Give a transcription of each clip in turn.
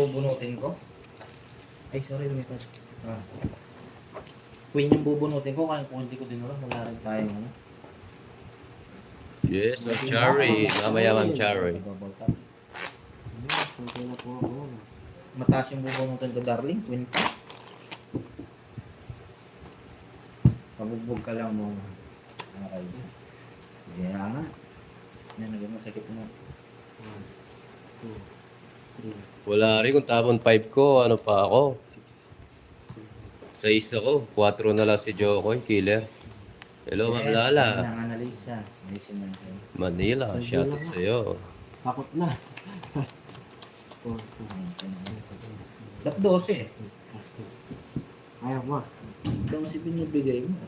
Bubunutin ko. Ay, sorry, lumipad. Queen yung bubunutin ko, kaya kung hindi ko dinura, wala rin tayo. Ano? Yes, Ma'am Cherry. Mamaya, Ma'am Cherry. Mataas yung bubunutin ko, darling. Queen pa. Pabugbog ka lang mo. Okay. Kaya nga. Yan, naging masakit mo. 1, 2, 3. Wala rin kung tapon 5 ko. Ano pa ako? 6 ako. 4 na lang si Jokoy. Killer. Hello, Ma'am Lala. Yes, Analisa. Manila. Shoutout sa'yo. Takot na. 4, 2, Ba't 12? ayaw mo. 12 binibigay mo.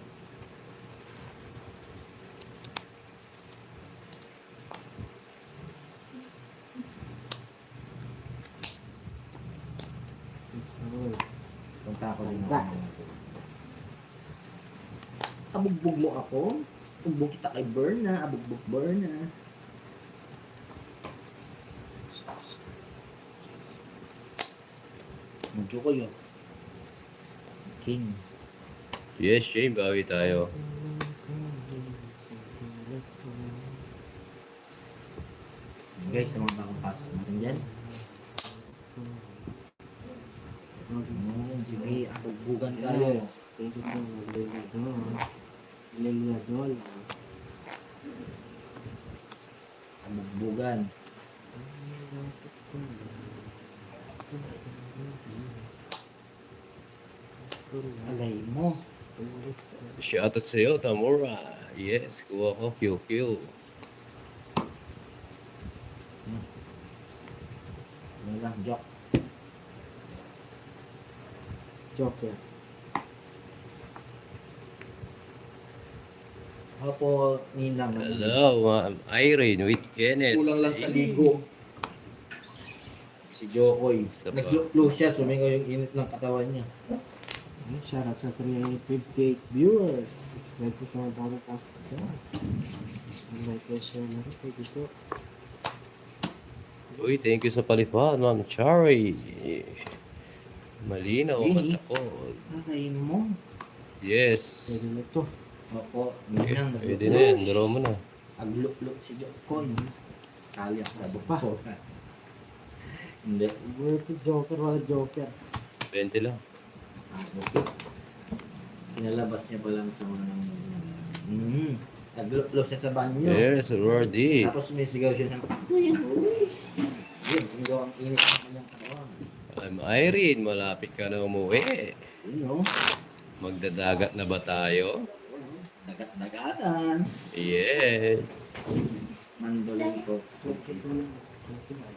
Punta ako din. Abugbog mo ako. Abugbog kita kay Berna. Abugbog Berna. Medyo ko yun. King. Yes, Shane. Bawi tayo. Guys, sa mga pasok natin dyan. Sige, abugbugan tayo. Thank you po. Liliadol. Abugbugan. Alay mo. Shoutout sa'yo, Tamura. Yes, kuha ko. QQ. Ano lang, joke. Joker. Ako po, Ninang. Hello, Ma'am Irene with Kenneth. Kulang lang sa ligo. Si Jokoy. Isa pa. Nag-flow siya, sumingaw yung init ng katawan niya. Shoutout sa 358 viewers. Thank you sa mga pasok dyan. Like and share na rin. Thank you po. Uy, thank you sa palipad, Ma'am Cherry. Malinaw ang mata ko. Ay mo. Yes. Pwede na ito. Opo, Ninang. Pwede na yan. Draw mo na. Agluk-luk si Jokoy. Sali ako sa Pa. buko. Hindi. Siguro ito Joker, wala Joker. 20 lang. Okay. Pinalabas niya pa lang sa mga agluk-luk siya sa banyo. Yes, Roddy. Tapos sumisigaw siya sa Kuya Boy. Yun, sumigaw ang init ng kanyang katawan. I'm Irene. Malapit ka na umuwi. Yun o. Magdadagat na ba tayo? Dagat-dagatan. Yes. Mandolin ko.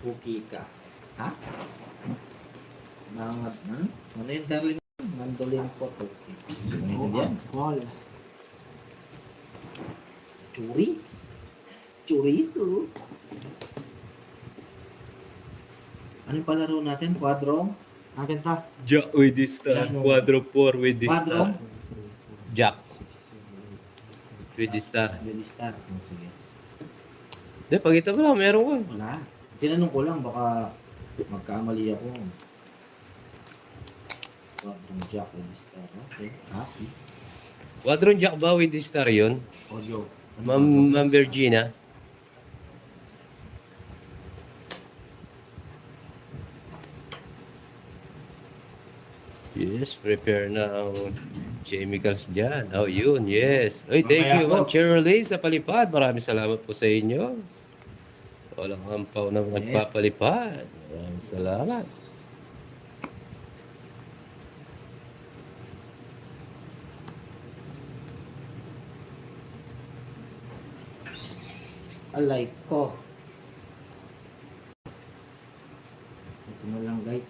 Cookie ka. Ha? Mangat na? Ano yung darling? Mandolin ko. Cookie. Ano yan? Ball. Churi? Chorizo? Ano yung palaro natin? Quadro? Akin ta. Jack with this star. Quadro 4 with this Quadro? star. Jack with this star. Ready start. Oh, sige. Hindi, pagkita mo lang. Meron ko. Wala. Tinanong ko lang, baka magkamali ako. Quadro Jack with start. Okay. Happy. Quadron Jack ba with this star yun? Audio. Ma'am Virginia? Yes, prepare na ang chemicals dyan. Oh, yun, yes. Ay, thank Mamaya you, po. Ma'am Shirley, sa palipad. Maraming salamat po sa inyo. Walang ampaw na nagpapalipad. Maraming salamat. Alay ko. Ito na lang, guys.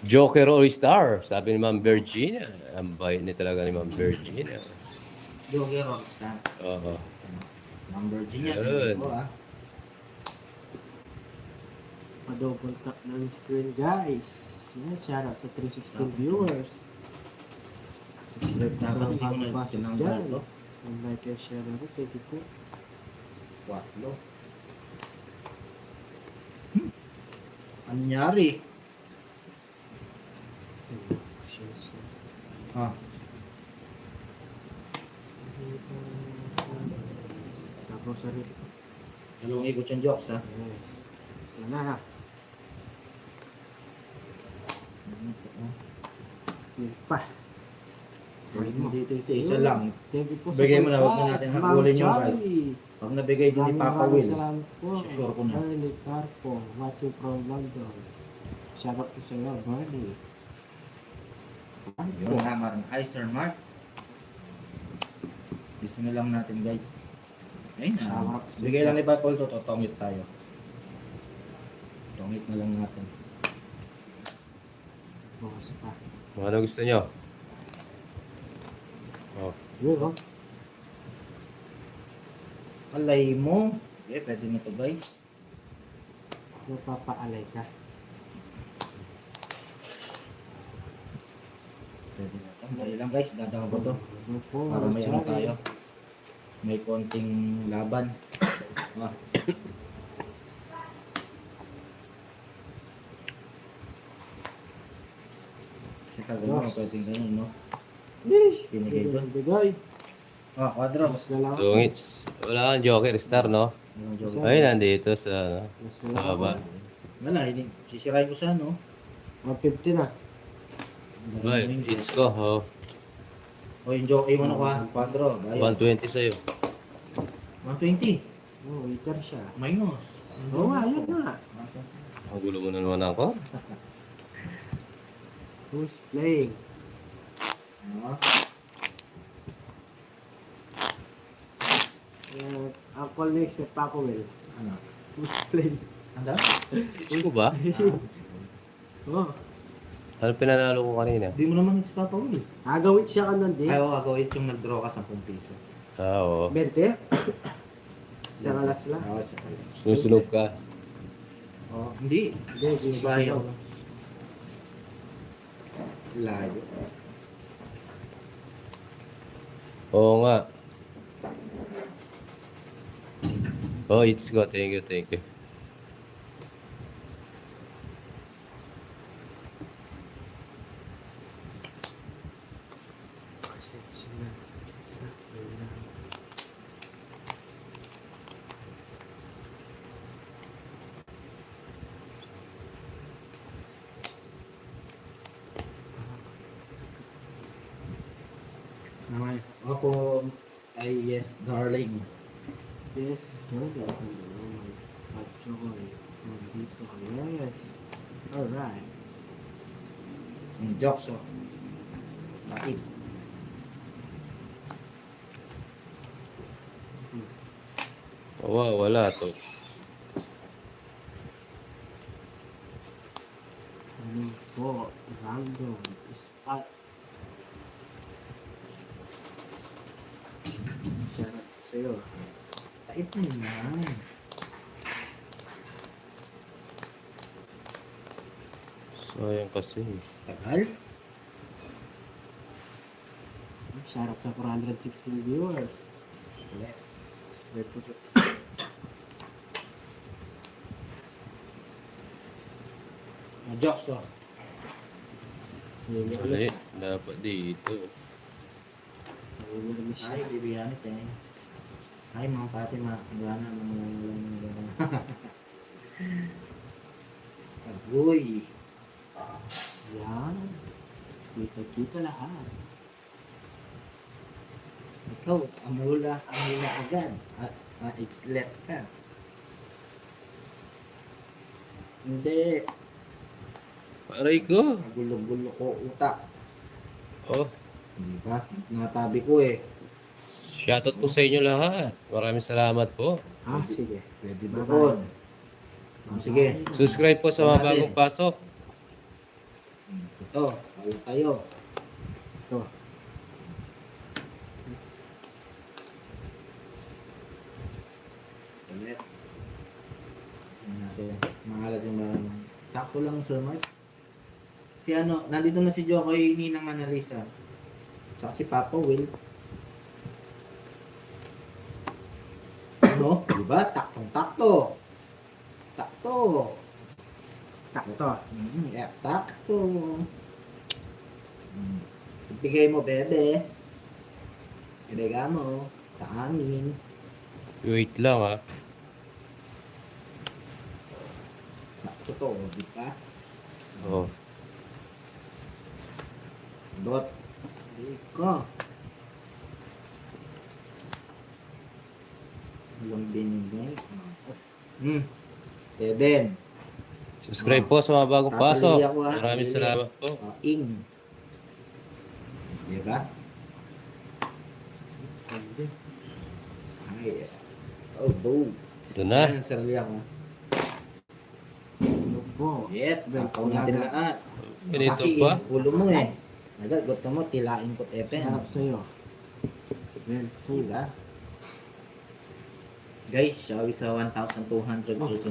Joker or star, sabi ni Ma'am Virginia. Ang bait ni talaga ni Ma'am Virginia. Joker Rockstar. Oo. Number Virginia. Yun. Sige ko, Pa-double tap ng screen, guys. Yan, shoutout sa 316 viewers. Dapat hindi ko na Pasok tinanggal dyan. to. Like and share na rin. Thank you po. Kwatlo. Anyari. Ah, Tapos ano? dalawang ikot yung jokes ha. Yes. Sana. Yun pa. Dito, isa lang. Thank you po Bigay mo na, huwag pagkain. na natin Ma'am habulin yung guys. Charlie. Pag nabigay din ni Papa Maraming Will, salamat po. sure ko na. Ernie Carpo, watching from London. Shout out po sa iyo, Bernie. Yun, tama rin. Hi, Sir Mark. Gusto na lang natin, guys. Ayun Tama. na. Bigay lang ni Papa Will to, totongit tayo. Tongit na lang natin. Bukas pa. Ano gusto nyo? Oh. Yun, oh. Alay mo. Pwede na to, guys. Napapaalay ka. Pwede na to. Dahil lang, guys. Dadaw ko to. Ano po, Para may ano Charlie? tayo. May konting laban. Ah. Kasi kagano, pwedeng ganun, no? Pinigay doon. Bigay. Ah, kwadro. Mas na lang. Tungits. Wala kang joker star, no? Anong joke? Ay, nandito sa, ano, Mas na sa lang. baba. Wala, hindi. Sisirain ko sa ano. 150 na. Right, it's ko, oh. O yung joke, yung ano ka, kwadro. Bayad. 120 sa'yo. 120. Oh, waiter siya. Minus. Oo nga, yun nga. Ang gulo mo na naman ako. Who's playing? Ah, Ang call next si Paco Will. ano? Who's playing? Anda? It's ko ba? Oh, Ano pinanalo ko kanina? Hindi mo naman nagspapawin. agawit siya ka nandito. Ay, oo, ako yung nag-draw ka 10 piso. Ah, oo. 20? Isang alas lang. Oo, sa pala. Susunod ka. Oh, hindi. Hindi, hindi. Bayaw. Layo. Oo nga. Oh, it's go. Thank you, thank you. Pasensya na. Ayun lang. Naman. Ako ay yes, darling. Yes, good. Pag-joy. Nandito ka. Yes. Alright. Yung jokes, oh. Bakit? Oo, wala to. Ano po? Random. Spot. Shout out sa'yo. Tait mo naman. Sayang kasi. Tagal? Shout out sa 416 viewers. Ulit. Subscribe po sa... Yung jokes, oh. Hindi mo Mali. alis. Dapat dito. Hindi mo alis siya. Ay, bibigyan ito eh. Ay, mga pati, wala na. Agoy. Yan. Kita-kita lahat. Ikaw, amula agad. At iklet ka. Hindi. Aray ko. Gulo-gulo ko utak. Oh, Di ba? Natabi ko eh. shoutout po sa inyo lahat. Maraming salamat po. Ah, sige. Pwede Bye-bye. doon. Sige. Subscribe po sa mga bagong pasok. Ito, talo tayo. Ito. Ulit. Tingnan natin. Mahalat yung mga... Sakto lang, Sir Mark. Si ano, nandito na si Jokoy, Ninang Analisa. Tsaka si Papa Will. Ano? Diba? Taktong-takto. Takto. Takto. Takto. Bigay mo, bebe. Ibigay mo. Taamin. Wait lang ha. Sakto to, di ba? Oh. Dot. Di ko. Walang binigay. Seven. Subscribe po sa mga bagong pasok. Papalili ako, ha? Maraming Papalili. salamat po. Ing. Di ba? Hindi. Ay. Oh, those. Ito na. Ayan, sarili ako. Lubo. Yet, takaw natin lahat. Ganito Kasi pa. ulo mo eh. Agad, gusto mo, tilain ko tepen. Sarap sa'yo. Well, food. Diba? Guys, shall we sa 1,200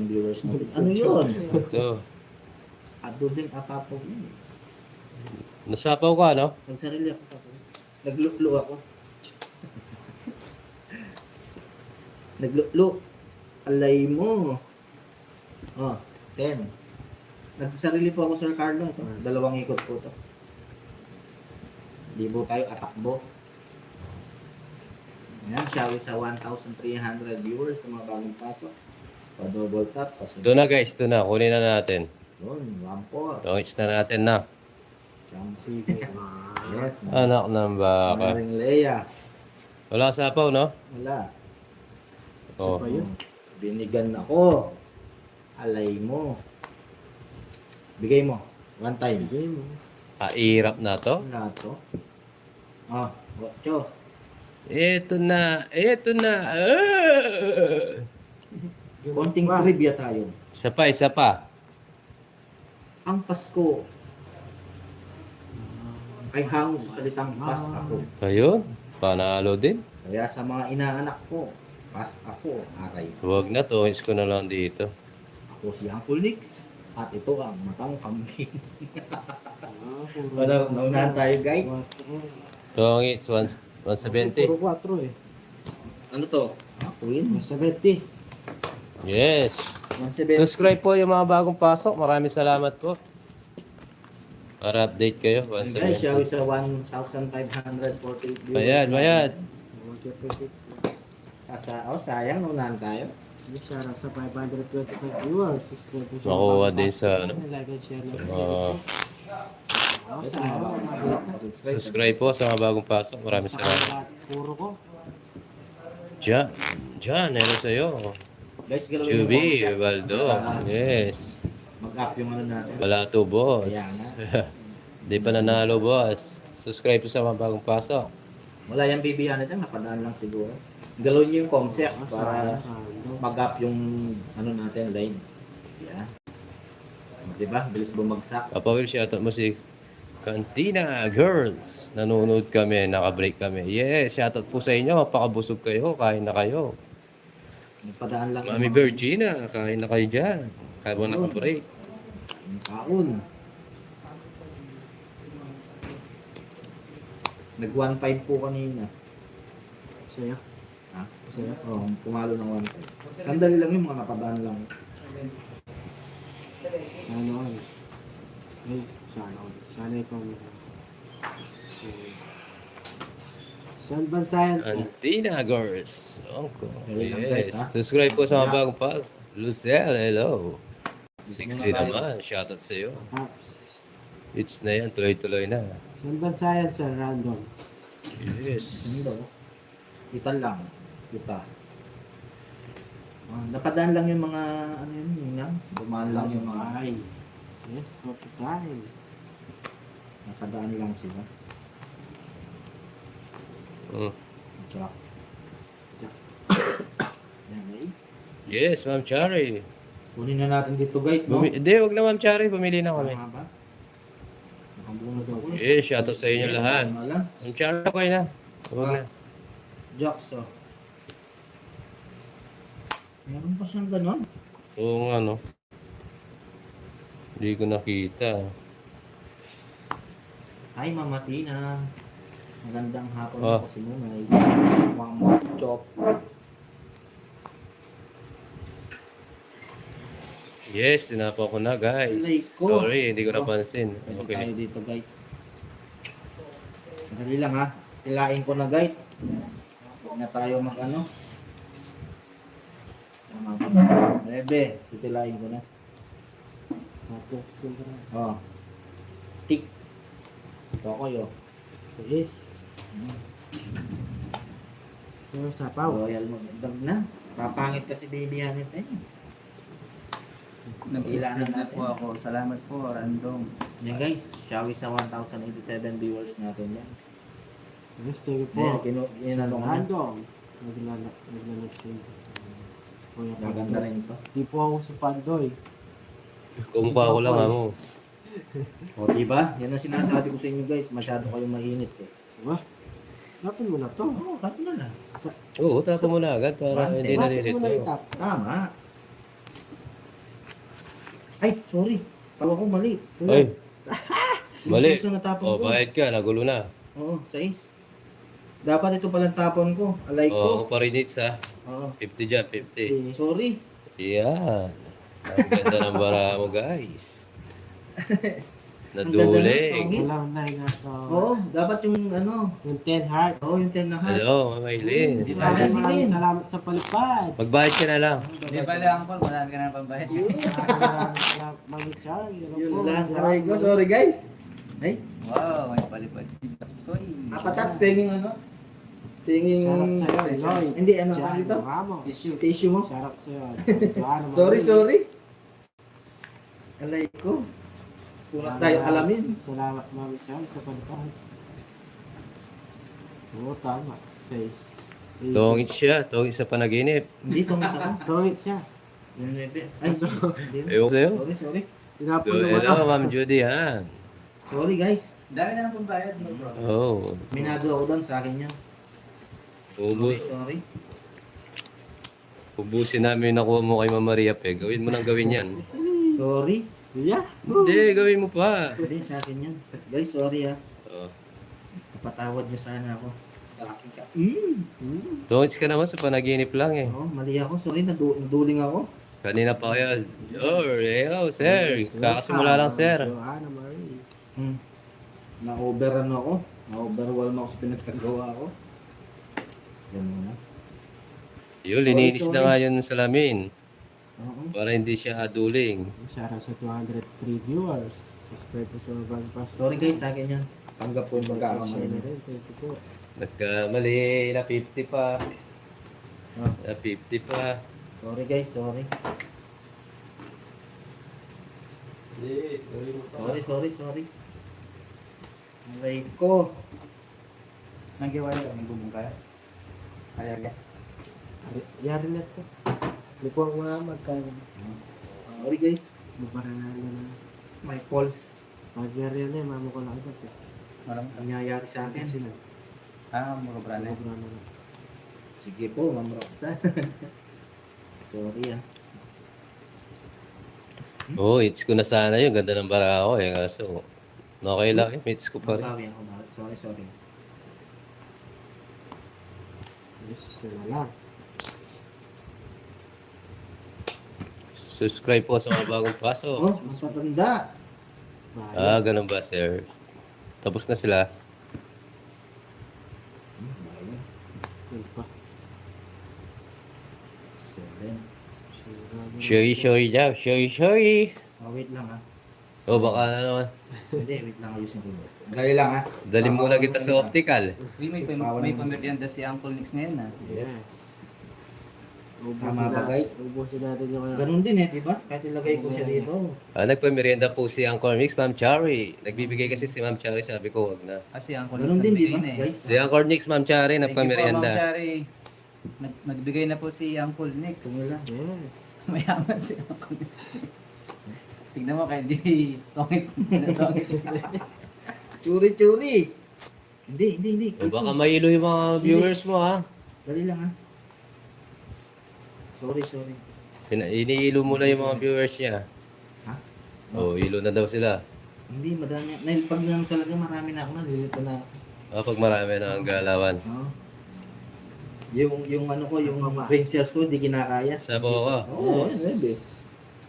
viewers natin? Ano yun? Ito. Adobing apapo. Nasapaw ka, no? Nagsarili ako. Nagluklo ako. Nagluklo. Alay mo. Oh, 10. Nagsarili po ako, Sir Carlo. Ito. Dalawang ikot po ito. Libo tayo, atakbo. Ayan, shall we sa 1,300 viewers sa mga bagong pasok. Pa-double tap. Ito na guys, ito na. Kunin na natin. Yun, 1-4. Tongits na natin na. Sige. Yes, Anak ng baka. Maring Leia. Wala sapaw, no? Wala. Oh. Pa yun. Binigan ako. Alay mo. Bigay mo. One time. Bigay mo. Kairap na to. Wala to. Ah, 8. Ito na. Ito na. Konting trivia tayo. Isa pa, isa pa. Ang Pasko ay hango sa salitang pas ako. Ayun. Panalo din. Kaya sa mga inaanak ko, pas ako, aray. Huwag na, tongits ko na lang dito. Ako si Uncle Nix. At ito ang matang kambing. Puro Wala, naunahan tayo, guys. Tongits, 170. Puro 4 eh. Ano to? Ah, Queen. 70. Yes. 170. Subscribe po yung mga bagong pasok. Maraming salamat po. Para update kayo. And guys, shall we 170. sa 1,548 viewers. Bayad, bayad. Sayang, naunahan tayo. Shoutout sa 525 viewers. Subscribe po sa Makuha mga din sa, pasok. ano? Like and share na. Uh, Subscribe. subscribe po sa mga bagong pasok. Maraming salamat. Puro ko. Diyan. Diyan. Ano sa'yo? Guys, galawin mo Juby, concept. Baldo. Yes. Mag-up yung ano natin. Wala to, boss. Kaya Di pa nanalo, boss. Subscribe po sa mga bagong pasok. Wala yung bibiyan natin, napadaan lang siguro. Galawin niyo yung concept para mag-up yung ano natin, line. Yeah. Diba? Bilis bumagsak. Papa Will, shoutout mo si Cantina Girls. Nanonood kami, naka-break kami. Yes, shoutout po sa inyo. Mapakabusog kayo, kain na kayo. Nagpadaan lang Mami yung Virginia, kain na kayo dyan. Kaya mo naka-break. yung taon. Nag 1.5 po kanina. Sa'yo. Ha? Sa'yo? Oo, pumalo ng 1.5. Sandali lang yung mga napadaan lang. Ano ay? Ay, sana. Sana ikaw. Saan bansa yan? Cantina Girls. Very lang, guys, ha? Yes. Subscribe po sa mga bagong pasok. Lucelle, hello. 60 naman. Shoutout sa iyo. Apps. It's na yan. Tuloy-tuloy na. Saan bansa yan sa random? Yes. Ano? Kita lang. Kita. Napadaan lang yung mga ano yun, yan. Dumaan lang yung mga Ay. Yes, coffee time. napadaan lang sila. Mm. Jack. Yan, eh. Yes, Ma'am Chari. Kunin na natin dito, guys, no? Hindi, wag na Ma'am Chari. Pumili na kami. Tama ba? Nakabunod ako. Yes, shoutout sa inyo lahat. Tama lang. Ma'am Chari, okay na. Huwag na. Jocks, oh. Meron pa siyang ganon? Oo nga, no. Hindi ko nakita. Hi, Mama Tina. Magandang hapon Oh. ako si Munay. Mama Chop. Yes, sinapo ko na, guys. Like ko. Sorry, hindi ko Oh. napansin. Pwede tayo Okay. dito, guys. Dali lang ha. Tilain ko na guide. Huwag na tayo mag-ano. Tama ko na. Bebe, titilain ko na. Tapos, Oh. Tik. Tokoy oh. is. Pero sapaw. Royal mo. Dag na. Papangit kasi baby hanit eh. Nag-subscribe na po ako. Salamat po, random. Yan guys, Shawi sa 1,087 viewers natin yan. Yes, thank you Ayan, po. inano ko na. Random. Naglalagsin. Kuya Maganda Pandoy. rin ito. Di po ako si Pandoy. Kumukha ko lang mo. O diba? Yan ang sinasabi ko sa inyo guys. Masyado kayong mainit eh. Diba? Lapin mo na to. Oo, cut na las. Oo, tapo mo na agad para Bante. hindi Bakit mo na nalilito. itap? Tama. Ay, sorry. Tawa ko mali. Ay, Yung mali. season na tapon O, ko. bayad ka, nagulo na. Oo, 6. Dapat ito palang tapon ko. Alay Oo, ko. pa rin hits ha. Oo. 50 dyan, 50. Sorry. Yeah. Ang ganda ng bara mo, guys. Ang Naduling. ganda Walang nahinga to. Oo, dapat yung ano. Yung 10 heart. Oo, yung 10 na heart. Hello, Mama Eileen. Maraming salamat sa palipad. Magbayad ka na lang. Di ba lang po, marami ka na pambayad. Maraming salamat, Mami Char. Yun lang. Aray ko. Sorry guys. Ay, Wow, may palipad. Uy. apatas penging ano? Penging... Shoutout sa'yo, Lloyd. Hindi, ano Jan tawag dito? Ramos. Tissue mo? Shoutout sa'yo. Joanna Sorry, Marie. sorry. Alay ko. Kunat tayo alamin. Salamat, Mami Char, sa palipad. Oo, tama. 6. Tungit siya. Tungit sa panaginip. Hindi, tumit ako. Tungit siya. Yung nebe. Ay, hindi. Ewan ko sa'yo. Sorry, sorry. Tinapon So, naman hello, ako. Ma'am Judy, ha? Sorry guys. Dami na ng pambayad mo, bro. Oh. Minado ako doon sa akin yan. Ubus. Sorry. Ubusin namin yung nakuha mo kay Mama Maria Pe. Gawin mo nang gawin yan. Sorry. Yeah. Hindi, gawin mo pa. Hindi, sa akin yan. Guys, sorry ha. Oh. Napatawad niyo sana ako. Sa akin ka. Tungit ka naman sa panaginip lang eh. Oo, mali ako. Sorry, naduling ako. Kanina pa kayo. Oh, hello, sir. Kakasimula lang, sir. Joanna Marie. Na-over ano ako. Na-overwhelm ako sa pinagkagawa ko. Yan muna. Yun, lininis na nga yun sa salamin. Oo. Para hindi siya aduling. Shoutout sa 203 viewers. Subscribe po sa Bang Pass. Sorry guys, sa akin yan. Tanggap ko yung Share pagkakamali na niyo. rin. Thank you po. Nagkamali, na 50 pa. Ah. Na 50 pa. Sorry guys, sorry. Sorry. Alay ko. Nag-iwala ka, nagbubong ka. Kaya ka. Yari na to. Hindi po ang mga magkano. Sorry guys. Mabaralan na na. My pulse. Pag yari na, mama ko lang ito. Maram. Ang nangyayari sa akin. Kasi na. Mga brane. Sobra na na. Sige po, Ma'am Roxanne. Sorry ah. Oh, hits ko na sana yun. Ganda ng bara ako eh. Kaso, okay lang eh. Hits ko pa rin. Mabawi ako. Sorry. Yes, na lang. Subscribe po sa mga bagong pasok. Oh, mas matanda. Bye. Ganun ba, sir? Tapos na sila. Yun pa. 7. Showy daw. Showy. Oh, wait lang ah. O, baka na naman. Hindi, wait lang. Ayusin ko. Dali lang ah. Dali muna kita sa optical. Uy, may pamerienda si Uncle Nix ngayon ha. Yes. Tama ba, guys? Ubusin natin yung ano. Ganun din eh, di ba? Kahit ilagay ko siya dito. Nagpamerienda po si Uncle Mix, Ma'am Chari. Nagbibigay kasi si Ma'am Chari, sabi ko, wag na. Kasi Uncle Nix Ganun din, di ba, nagbigay na eh. guys? Si Uncle Nix, Ma'am Chari, Thank you po, Ma'am nagpamerienda. Shari. Nagbigay na po si Uncle Nix. Tumula. Yes. Mayaman si Uncle Nix. Tignan mo kaya di tongits sila. Churi. Hindi. O, baka mailo yung mga viewers mo, ha? Dali lang ah. Sorry. Iniilo mo na yung mga viewers niya. Ha? O, ilo na daw sila. Hindi, madami. Pag naman talaga marami na ako na, lilito na ako. Pag marami na ang galawan. Oo. Yung ano ko, yung brain cells ko, hindi kinakaya. Sabaw ka. Oo, yes.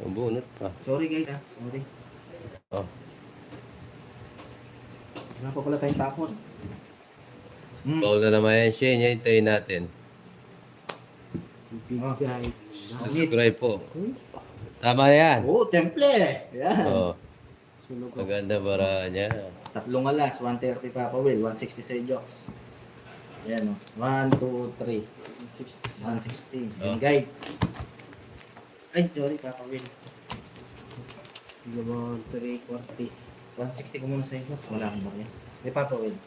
Ang bunot pa. Sorry guys ah, sorry. Oh. Wala pa pala tayong tapon. Foul na naman yan, Shane. Yan, hintayin natin. Bigay. Subscribe po. Tama yan. Oo, temple. Yan. Oo. Sunog ako. Maganda para niya. Tatlong alas, 130 Papa Will, 160 sa Jokes. Yan o. 1, 2, 3. 160. Oh. Yung guide. Ay, sorry Papa Will. Naman 340. 160 ko muna sa Jokes. Wala akong barya. Hey Papa Will.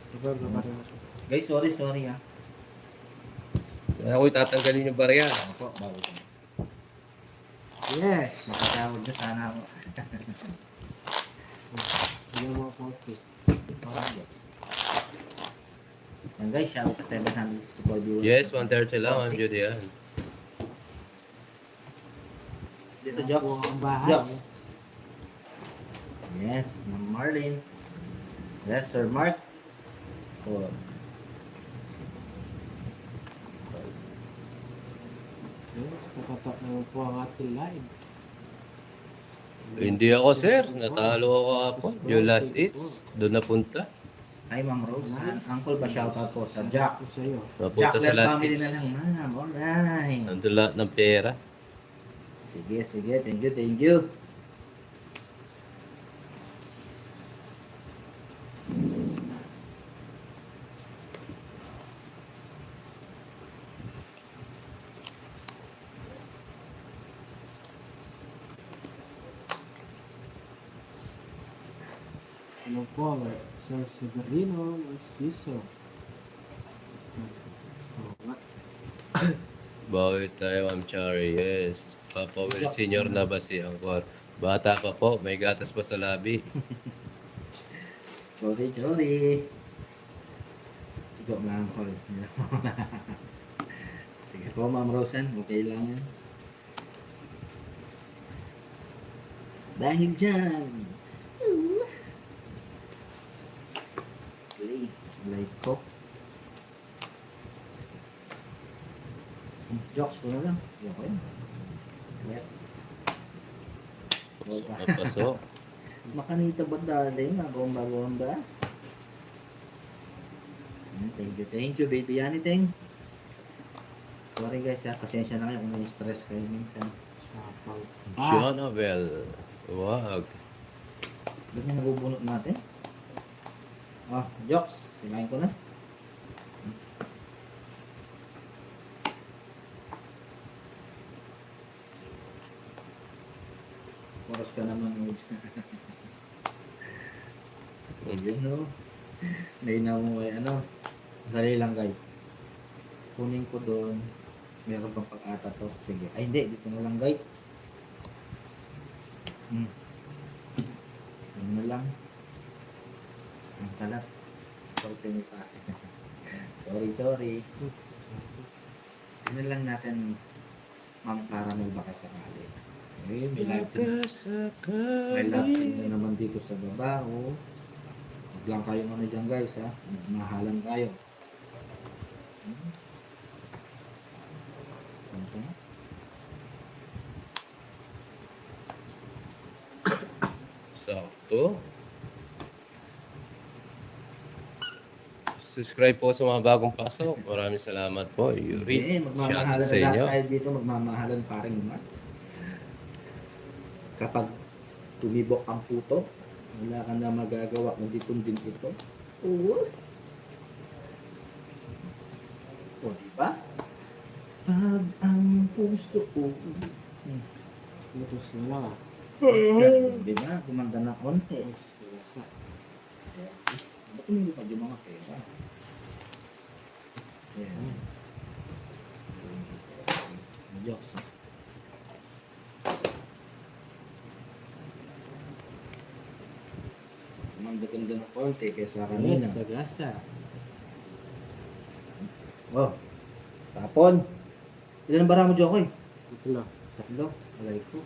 Diba na parang Guys, sorry ha. Kaya ako'y tatanggalin yung barya. Ako, bago ko. yes! Makatawag na sana ako. Ano mga 40? Yan guys, shout out sa 764 viewers. Yes, 130 lang. Ang beauty yan. Dito, Ako Jokes. ang bahay. Jokes. Yes, Ma'am Marlene. Yes, Sir Mark. Oh. Yes, patatak naman po ang ating live. Hindi ako, sir. Natalo ako hapon. Yung last hits, doon napunta. Hi, Ma'am Rose. Nice. Uncle pa shoutout po sa Jack. Ako sa'yo. Napunta sa Jack last family hits. na lang, ma'am. Alright. Nandun lahat ng pera. Sige, sige. Thank you, thank you. Ano po, Sir Severino Narciso. Bawi tayo, Ma'am Chari. Yes. Papa Will, senior na ba si Angkor? Bata pa po. May gatas pa sa labi. Sorry, sorry. Ikaw na Uncle. Sige po, Ma'am Rosen. Okay lang yan. Dahil dyan. Like ko. Jokes ko na lang. Okay. Yep. Napasok. Makanita ba darling? Bomba-bomba. Thank you, baby anything. Sorry guys ha, pasensya na kayo kung na-stress kayo minsan. Sapang. Jonabel. Wag. Ba't may nabubunot natin? Ah, jokes. Simain ko na. Oras ka naman. Yun no. Nainaw mo ay ano. Dali lang guys. Kunin ko doon. Meron pang pag-ata to. Sige. Ay hindi. Dito na lang guys. Yun na lang. Ang kalat. Sorry ni pa. Sorry. Tingnan lang natin Ma'am Caramel baka sakali. Okay, may live din. May live din na naman dito sa baba. Oh. Huwag lang kayo ano dyan guys ha. Mahalan tayo. Okay. Sakto. Subscribe po sa mga bagong pasok. Maraming salamat po. Yuri. Hindi, Shout out magmamahalan sa na inyo. tayo dito. Magmamahalan pa rin naman. Kapag tumibok ang puto, wala ka na magagawa kundi kundin ito. Oo. O, diba? Pag ang puso ko... Lutos na lang ah. Diba? Gumanda na konti. Lusa. Ba't hindi pa yung mga pera? Yan. Diyos. Gumanda ng konti kaysa kanina. Yes, sagasa. Oh. Tapon. Ilan ang bara mo, Jokoy? Ito lang. Tatlo. Alay ko.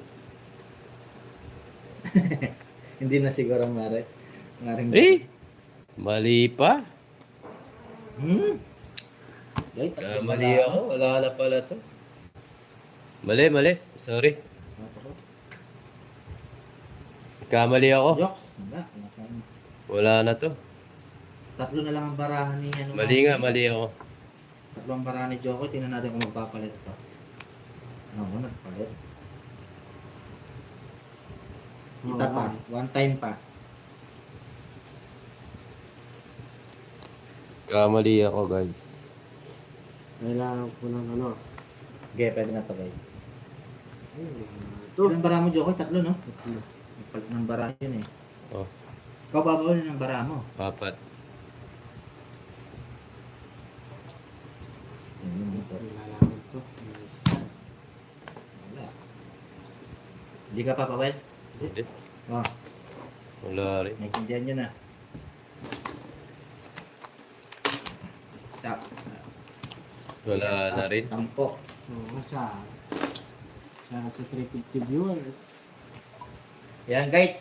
Hindi na siguro mare. Maring. Eh! Mali pa. Ay, tatlo Kamali bara. ako. Wala na pala to. Mali. Sorry. Kamali ako. Jokes. Wala. Wala na to. Tatlo na lang ang barahan ni ano. Mali nga, mali ako. Tatlo ang barahan ni Joko. Tingnan natin kung magpapalit pa. Oo, nagpalit. Kita pa. One time pa. Kamali ako, guys. Kailangan ko ng ano. Okay, pwede na to guys. Ito. Ilang barahan mo, Joko? Tatlo, no? Tatlo. Nagpalit ng barahan yun eh. Oh, Ikaw babawal ng barahan mo. apat. Yun, ito. Kailangan to. Wala. Hindi ka papawal? Hindi. Oh, Wala rin. naiintindihan nyo na. Tap. Wala na rin. Tampo. Oo, sa 350 viewers. Yan guys.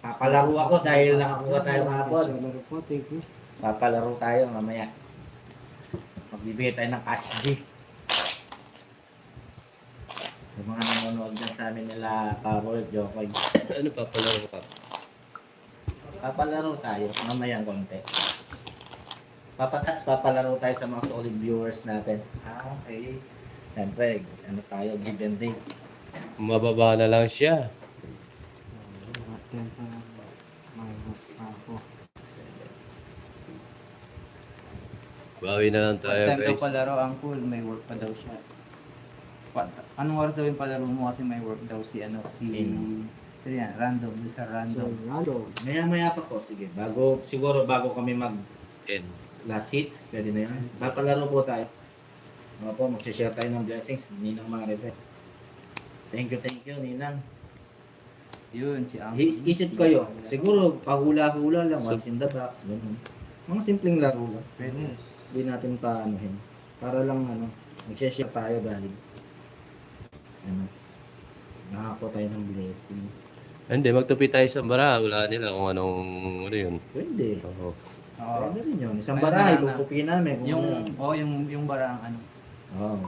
Papalaro ako dahil nakakuha tayo kahapon. Laro po, thank you. Papalaro tayo mamaya. Magbibigay tayo ng cash G. Yung mga nanonood dyan sa amin nila Carol, Jokoy. Ano pa pala ka? Papalaro tayo mamaya konti. Papalaro tayo sa mga solid viewers natin. Okay. Siyempre, ano tayo, give and take. Mababa na lang siya. Maten pa lang. Minus pa ako. Bawi na lang tayo, Pag time daw guys. palaro ang cool, may work pa daw siya. Anong oras daw yung palaro mo kasi may work daw si ano, Sino? Sino yan? Random, Mr. So, Random. random. Maya-maya pa po, sige. Siguro bago kami mag Ten. last hits, pwede na yun. Papalaro po tayo. Mga po, mag-share tayo ng blessings. Ninang Marife. Thank you, Ninang. Yun, si Ang. Isip kayo. Siguro, pahula-hula lang. What's in the box. Ganun. Mga simpleng laro lang. Pwede. Yes. Hindi natin paanuhin. Para lang, mag-share tayo dahil nakakuha tayo ng blessing. Hindi, magtupi tayo sa bara. Wala nila kung anong ano yun. Pwede. Oo. Oo. Pwede rin yun. Isang Ayun barahay, na lang na. pupupin namin. Kung Yung, ano. yung barang ano.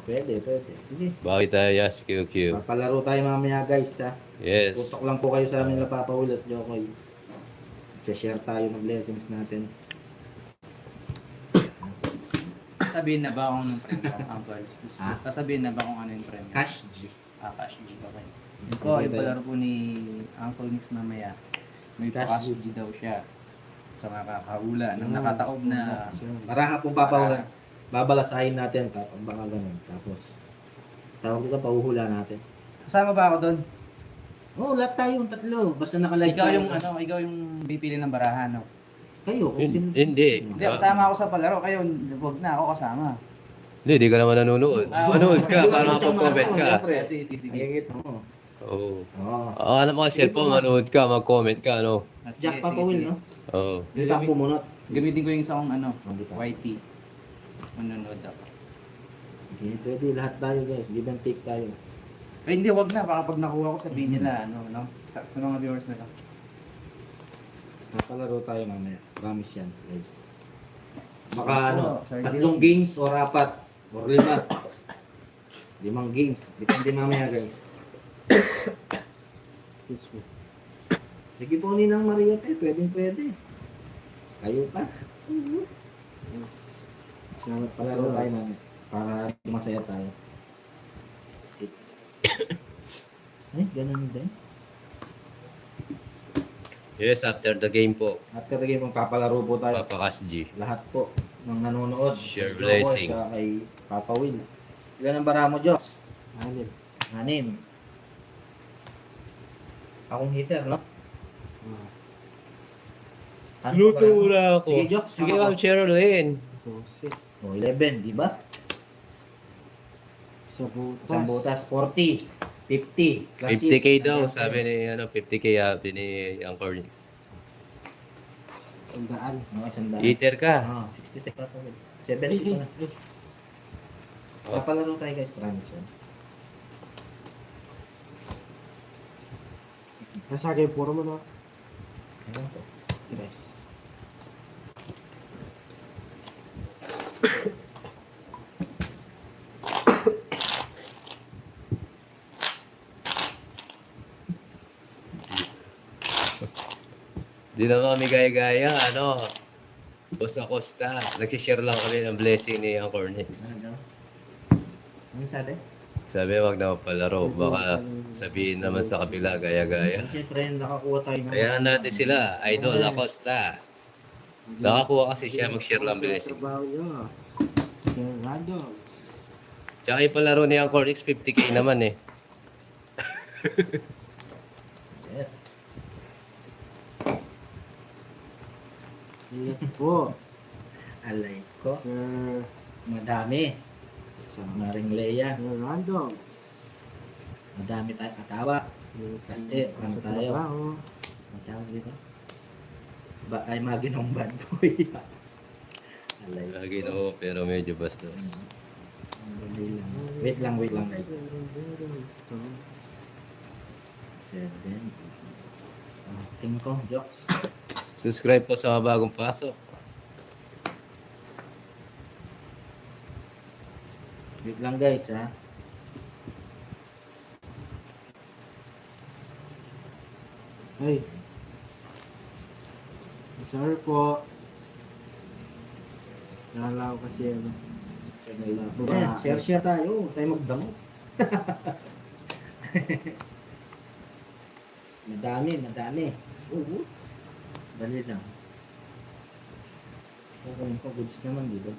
Pwede. Sige. Bawi tayo, yes, QQ. Papalaro tayo mamaya guys ha. Yes. Tutok lang po kayo sa amin na Papa Will at Jokoy. Share tayo ng blessings natin. Sabihin na ba kung anong premyo, Uncle? Ha? Sasabihin na ba kung ano yung premyo? Cash G. Cash G ba kayo? Ito, yung palaro po ni Uncle Nix mamaya. May Cash cash G. G daw siya. Sa nakakahula ng nakataob na Maraha pong Papa Will. Babalasahin natin. Tapos baka ganun. Tapos tawag dito, pahuhula natin. kasama ba ako doon? Oo, lahat tayong tatlo. Basta nakalive Ikaw tayo. yung ano, ikaw yung bipili ng barahan, no? Kayo, kung sino. Hindi. Hindi, kasama ako sa palaro. Kayo, wag na ako kasama. Hindi, di ka naman nanonood. Manood ka, para makapag-comment ka. Sige. Ayigit mo. Oo. Oo. Alam mo kasi cellphone, manood ka, mag-comment ka, ano. Jack Papa Will, no? Oo. Yung takbo mo, not. Gamitin ko yung isang ano, Hindi pa. YT. Manonood ako. Okay, pwede. Lahat tayo guys. Give and take tayo. Eh, hindi, wag na. Baka pag nakuha ko, sabihin nila, ano, no? Sa mga viewers na lang. Napalaro tayo mamaya. Promise yan, guys. Baka Oo, Sir 3 Gilson. games or 4 or 5. 5 games. Depende mamaya, guys. Yes, po. Sige po, Ninang Maria pe. Pwede. Kayo pa. Salamat pala. Palaro tayo mamaya. Para masaya tayo. 6. Ay, ganun din. Yes, after the game po. After the game, papalaro po tayo. Papakas G. Lahat po ng nanonood. Share Kay Jokoy, blessing. Tsaka kay Papa Will. Ilan ang bara mo, Diyos? Anim. 6. Akong hitter, no? Ano Luto ba? na ako. Sige, Jok. Sige, sama Ma'am ko. Sherilyn. 12. Oh, 11, di ba? Sa butas. Isang butas, 40, 50, plus 50k six. daw, sabi ni, 50k sabi ni Uncle Nix. Sandaan. Mga sandaan. Eater ka. 60 pa pa. 70 pa na. Papalaro tayo guys, promise yun. Nasa akin, puro mo na. Ayun po. Tres. Di naman kami gaya-gaya, ano. Boss Acosta, nagsishare lang kami ng blessing ni Ang Cornix. Ano? Ano sabi? Sabi, wag na palaro. Baka sabihin naman sa kabila, gaya-gaya. Siyempre, nakakuha tayo ng... Kaya natin sila, Idol Acosta. Nakakuha kasi siya mag-share ng blessing. Trabaho nyo. Sir Random. Tsaka yung palaro ni Ang Cornix, 50k naman eh. Yes. Ingat po. Alay ko. Sir, Madami. Sa Maring Leia. Sir Random. Madami tayong atawa. Kasi, ano Sa tayo? trabaho. Ang tawag dito? Ba ay maginong bad boy. Alay. Lagi no, pero medyo bastos. Wait lang guys. 7. King Kong jokes. Subscribe po sa mga bagong pasok. Wait lang guys ha. Ay. Sorry po. Nalala ko kasi ano. Share tayo. Huwag tayo magdamot. madami. Oo. Dali lang. Kukunin ko goods naman dito.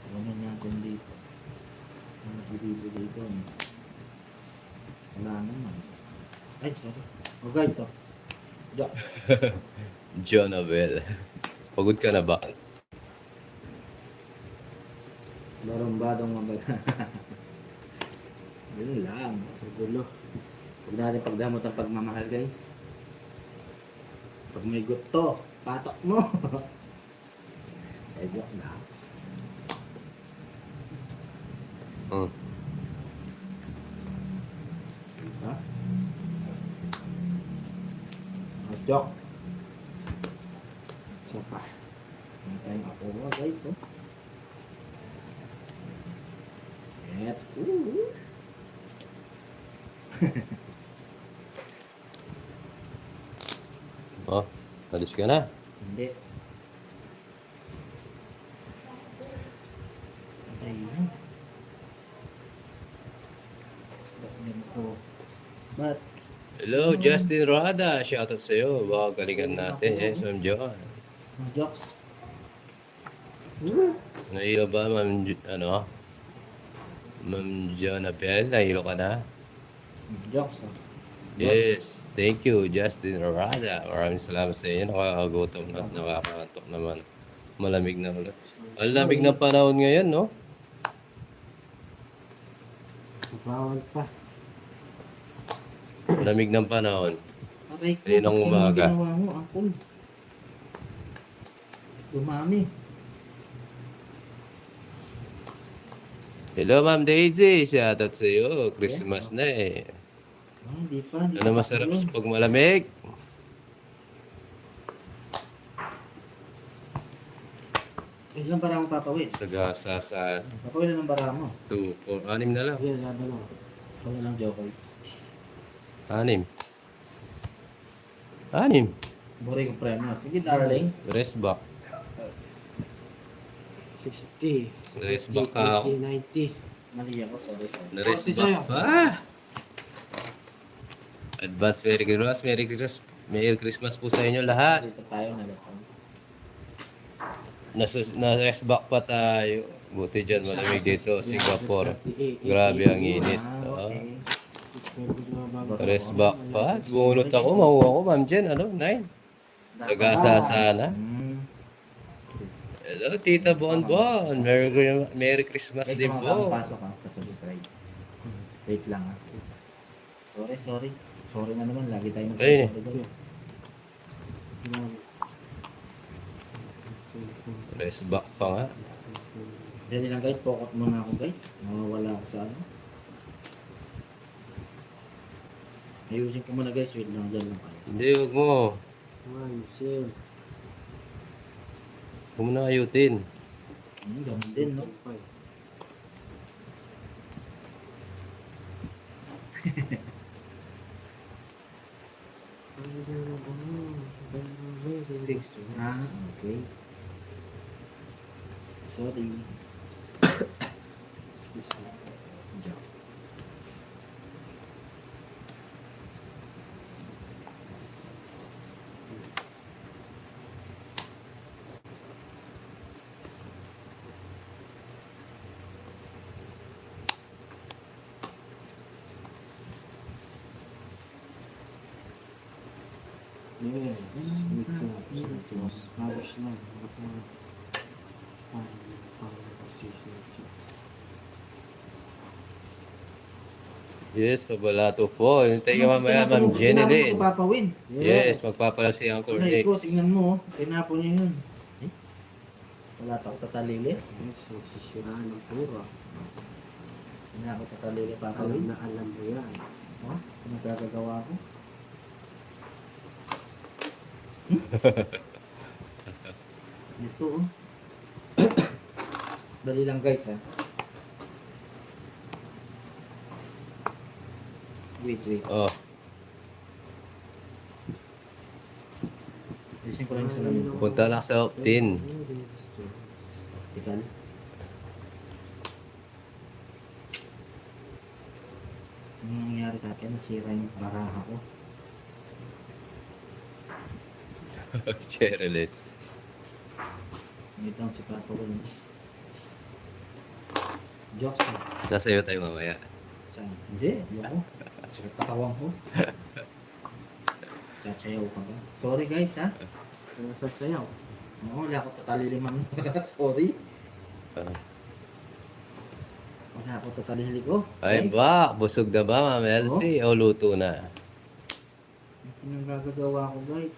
Kukunin natin dito. Ano dito dito? Wala naman. Ay, sorry. Okay, ito. Diyan. John Abel. Pagod ka na ba? Larumbadong mga Yun lang. Gulo. Huwag natin pagdamot ang pagmamahal, guys. Pag may gusto, patok mo. Eh, joke na. Hmm. Ha? Joke. Isa pa. Ang tayong ako mo, guys. Oh. Et. Oh, alis ka na. Hindi. Ayun. But, Hello, Justin Roada. Shoutout sa iyo. Baka galingan natin. Yes, Ma'am John. mga jokes. Nahilo ba, Ma'am Ma'am John Abel? Nahilo ka na? Jokes. Oh. Yes. Thank you, Justin Roada. Maraming salamat sa inyo. Nakakagutom na. Nakakaantok naman. Malamig na ulit. Ang lamig ng panahon ngayon, no? Bawal pa. Lamig ng panahon. Aray ko, Ayun ang ano umaga. ginawa mo, Apple? Dumami. Hello, Ma'am Daisy. Shoutout sa iyo. Christmas na eh. Ah, hindi pa. Hindi Ano pa masarap yun. sa pag malamig? Ilang bara mo papawin? Sagasa sa Papawin na ng bara mo. 2, 4, 6 na lang. Yan, laban ako. Ikaw na lang, Jokoy. 6. 6. Buri ko premyo. Sige, darling. Rest back. 60. Rest back ka ako. 80, 90. Mali ako, sorry. Rest Kasi sa'yo. back pa. Advance Merry Christmas. Merry Christmas. Merry Christmas po sa inyo lahat. Dito tayo na lang. Na-rest back pa tayo. Buti dyan, malamig dito. Singapore. Grabe ang init. Ah, okay. Rest back pa. Bunot ako. Mahuha ko, Ma'am Jen. Ano? 9. Sagasa sana. Hmm. Hello, Tita Bonbon. Merry Christmas Guys, din mga po. pasok ha, pa-subscribe. Wait lang ha. Sorry. Sorry na naman, lagi tayo Ay. nagsasorry. Rest back pa nga. Dali lang guys, focus muna ako guys. Mawawala ako sa ano. Ayusin ko muna guys, wait lang, dyan lang kayo. Hindi, huwag mo. Sir. Huwag mo na ayutin. Ganun din, no? 6. Ah, okay. Sorry. Excuse me. Joke. Yes. Wait lang. Maros lang. Yes, pabalato po. Hintay ka mamaya, Ma'am Jenny Tinapon Lynn. ko papawin. Yes, magpapala si Uncle Ay ko, Rex. tingnan mo. Tinapon niya yun. Eh? Wala pa ako tatalili. Yes, magsisiraan ng pura. Hindi na ako tatalili Alam papawin. na alam mo yan. Oh, ano gagagawa ko? Ito oh. Dali lang guys ha. Wait. Oh, Ayusin ko lang yung salamin ko. punta na sa opt-in. Tikal. Anong nangyari sa akin? Nasira yung baraha ko. Cheryl. Ito ang sipato ko. Jokes ha. Sasayo tayo mamaya. Saan? Hindi. Ayoko. Sakit katawan ko. Sasayaw ka ba? Sorry guys ha. Nasasayaw. Oo, wala ako tataliliman. Sorry. Ah. Wala ako tatalili ko. Ay ba, busog na ba, Ma'am Elsie? O luto na? Anong gagagawa ko guys?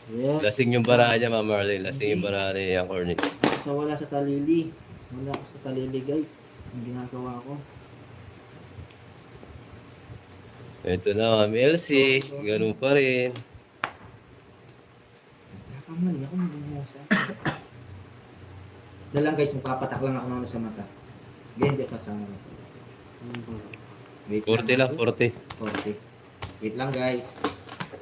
Yes. Lasing yung baraha niya, Ma'am Marlene. Lasing yung baraha ni Uncle Rex. So wala sa talili. Wala ako sa talili guys. Ang ginagawa ko. Ito na, Ma'am Elsie. Ganun pa rin. Nakakamali ako magbumosa. Dalang guys, magpapatak lang ako ng ano sa mata. Hindi ka sa harap. Wait 40 lang, 40. 40. Wait lang guys.